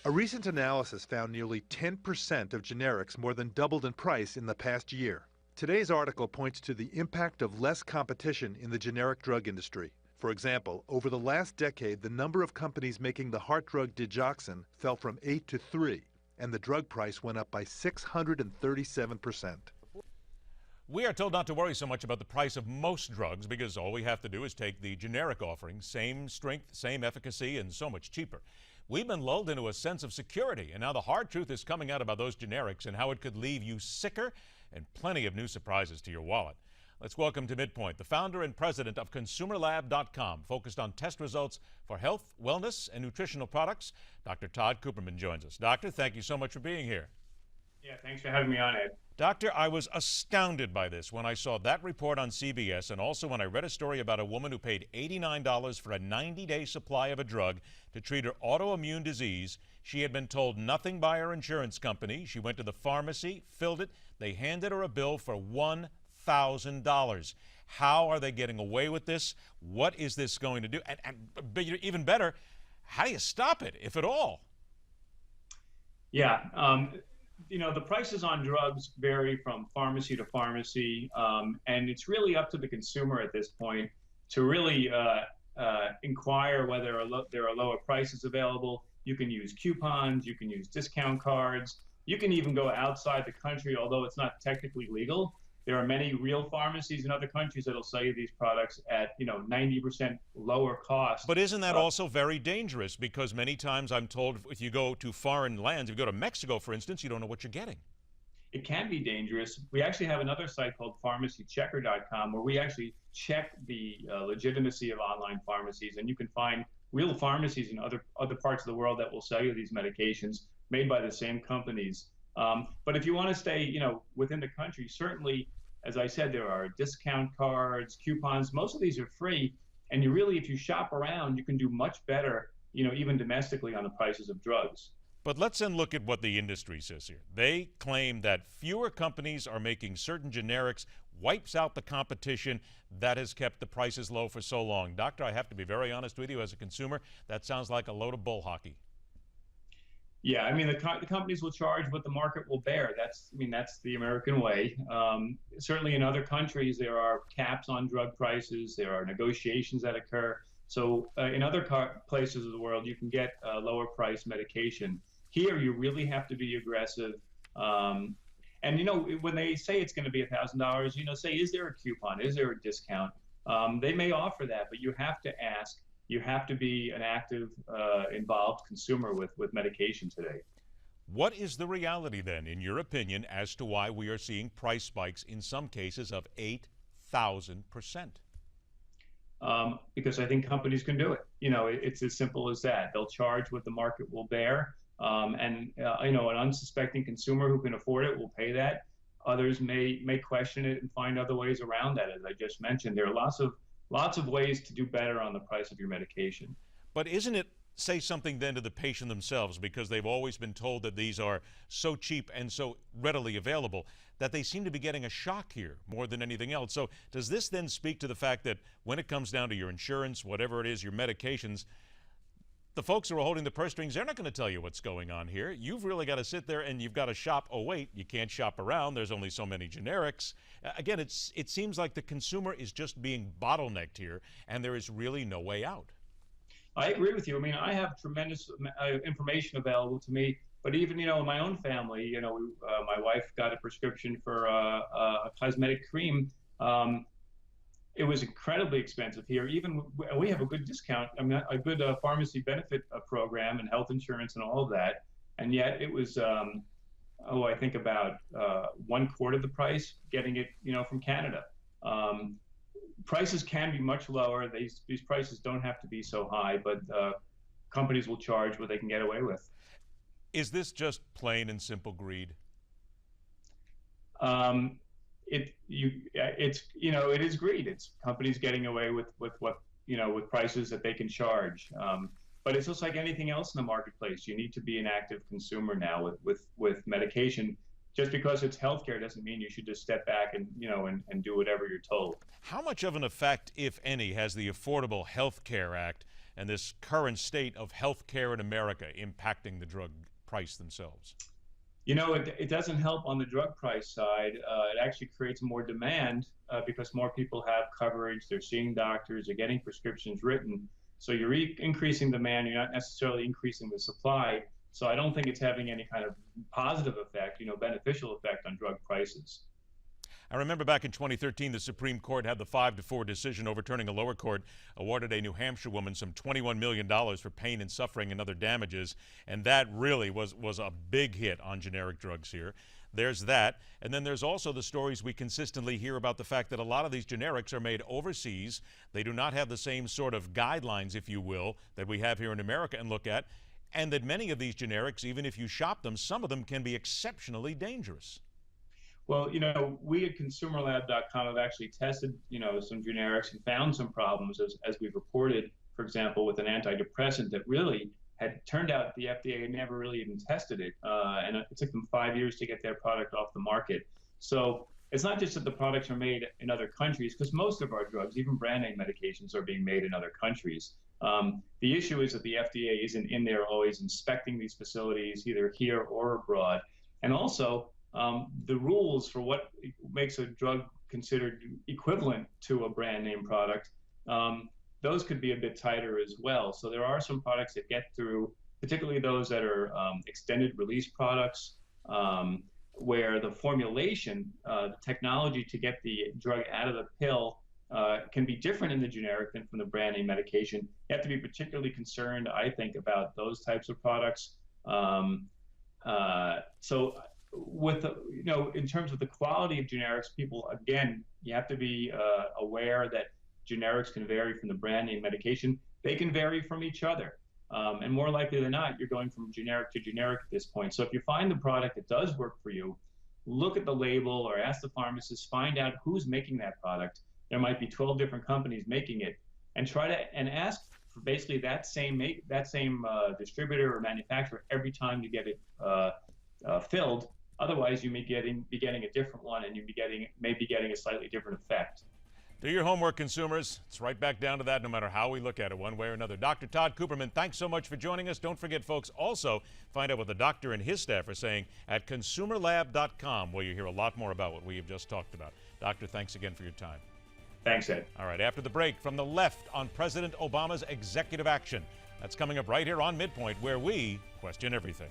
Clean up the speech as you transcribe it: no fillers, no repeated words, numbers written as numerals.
A recent analysis found nearly 10% of generics more than doubled in price in the past year. Today's article points to the impact of less competition in the generic drug industry. For example, over the last decade, the number of companies making the heart drug digoxin fell from 8 to 3, and the drug price went up by 637%. We are told not to worry so much about the price of most drugs because all we have to do is take the generic offering, same strength, same efficacy, and so much cheaper. We've been lulled into a sense of security, and now the hard truth is coming out about those generics and how it could leave you sicker and plenty of new surprises to your wallet. Let's welcome to MidPoint the founder and president of ConsumerLab.com, focused on test results for health, wellness, and nutritional products. Dr. Tod Cooperman joins us. Doctor, thank you so much for being here. Yeah, thanks for having me on, Ed. Doctor, I was astounded by this when I saw that report on CBS and also when I read a story about a woman who paid $89 for a 90-day supply of a drug to treat her autoimmune disease. She had been told nothing by her insurance company. She went to the pharmacy, filled it. They handed her a bill for $1,000. How are they getting away with this? What is this going to do? But even better, how do you stop it, if at all? Yeah. The prices on drugs vary from pharmacy to pharmacy, and it's really up to the consumer at this point to really inquire whether there are lower prices available. You can use coupons, you can use discount cards, you can even go outside the country, although it's not technically legal. There are many real pharmacies in other countries that'll sell you these products at 90% lower cost. But isn't that also very dangerous? Because many times I'm told if you go to foreign lands, if you go to Mexico, for instance, you don't know what you're getting. It can be dangerous. We actually have another site called pharmacychecker.com where we actually check the legitimacy of online pharmacies, and you can find real pharmacies in other parts of the world that will sell you these medications made by the same companies. But if you want to stay, within the country, certainly, as I said, there are discount cards, coupons. Most of these are free, and if you shop around, you can do much better, even domestically on the prices of drugs. But let's then look at what the industry says here. They claim that fewer companies are making certain generics, wipes out the competition that has kept the prices low for so long. Doctor, I have to be very honest with you as a consumer, that sounds like a load of bull hockey. Yeah, I mean, the companies will charge what the market will bear. That's the American way. Certainly in other countries, there are caps on drug prices. There are negotiations that occur. So in other places of the world, you can get lower price medication. Here, you really have to be aggressive. And, when they say it's going to be $1,000, say, is there a coupon? Is there a discount? They may offer that, but you have to ask. You have to be an active, involved consumer with medication today. What is the reality then, in your opinion, as to why we are seeing price spikes in some cases of 8,000%? Because I think companies can do it. It's as simple as that. They'll charge what the market will bear. An unsuspecting consumer who can afford it will pay that. Others may question it and find other ways around that, as I just mentioned. There are lots of ways to do better on the price of your medication. But isn't it say something then to the patient themselves, because they've always been told that these are so cheap and so readily available, that they seem to be getting a shock here more than anything else? So does this then speak to the fact that when it comes down to your insurance, whatever it is, your medications, the folks who are holding the purse strings, they're not going to tell you what's going on here. You've really got to sit there and you've got to shop. Oh, wait, you can't shop around. There's only so many generics. Again, it seems like the consumer is just being bottlenecked here, and there is really no way out. I agree with you. I mean, I have tremendous information available to me, but even, in my own family, my wife got a prescription for a cosmetic cream. It was incredibly expensive here. Even we have a good discount, a good pharmacy benefit program and health insurance and all of that. And yet it was, I think about 1/4 of the price getting it, from Canada. Prices can be much lower. These prices don't have to be so high, but companies will charge what they can get away with. Is this just plain and simple greed? It is greed. It's companies getting away with what, with prices that they can charge. But it's just like anything else in the marketplace. You need to be an active consumer now with medication. Just because it's healthcare doesn't mean you should just step back and do whatever you're told. How much of an effect, if any, has the Affordable Health Care Act and this current state of health care in America impacting the drug price themselves? You know, it doesn't help on the drug price side. It actually creates more demand because more people have coverage. They're seeing doctors. They're getting prescriptions written. So you're increasing demand. You're not necessarily increasing the supply. So I don't think it's having any kind of positive effect, beneficial effect on drug prices. I remember back in 2013, the Supreme Court had the 5-4 decision overturning a lower court awarded a New Hampshire woman some $21 million for pain and suffering and other damages, and that really was a big hit on generic drugs here. There's that, and then there's also the stories we consistently hear about the fact that a lot of these generics are made overseas. They do not have the same sort of guidelines, if you will, that we have here in America and look at, and that many of these generics, even if you shop them, some of them can be exceptionally dangerous. Well, we at consumerlab.com have actually tested, some generics and found some problems as we've reported, for example, with an antidepressant that really had turned out the FDA had never really even tested it. And it took them 5 years to get their product off the market. So it's not just that the products are made in other countries, because most of our drugs, even brand name medications, are being made in other countries. The issue is that the FDA isn't in there always inspecting these facilities, either here or abroad. And also, the rules for what makes a drug considered equivalent to a brand name product, those could be a bit tighter as well. So there are some products that get through, particularly those that are extended release products, where the formulation, the technology to get the drug out of the pill can be different in the generic than from the brand name medication. You have to be particularly concerned, I think, about those types of products. With in terms of the quality of generics, people, again, you have to be aware that generics can vary from the brand name medication. They can vary from each other. And more likely than not, you're going from generic to generic at this point. So if you find the product that does work for you, look at the label or ask the pharmacist, find out who's making that product. There might be 12 different companies making it, and ask for basically that same distributor or manufacturer every time you get it filled. Otherwise, you may be getting a different one, and may be getting a slightly different effect. Do your homework, consumers. It's right back down to that no matter how we look at it, one way or another. Dr. Tod Cooperman, thanks so much for joining us. Don't forget, folks, also find out what the doctor and his staff are saying at consumerlab.com, where you hear a lot more about what we have just talked about. Doctor, thanks again for your time. Thanks, Ed. All right, after the break, from the left on President Obama's executive action. That's coming up right here on MidPoint, where we question everything.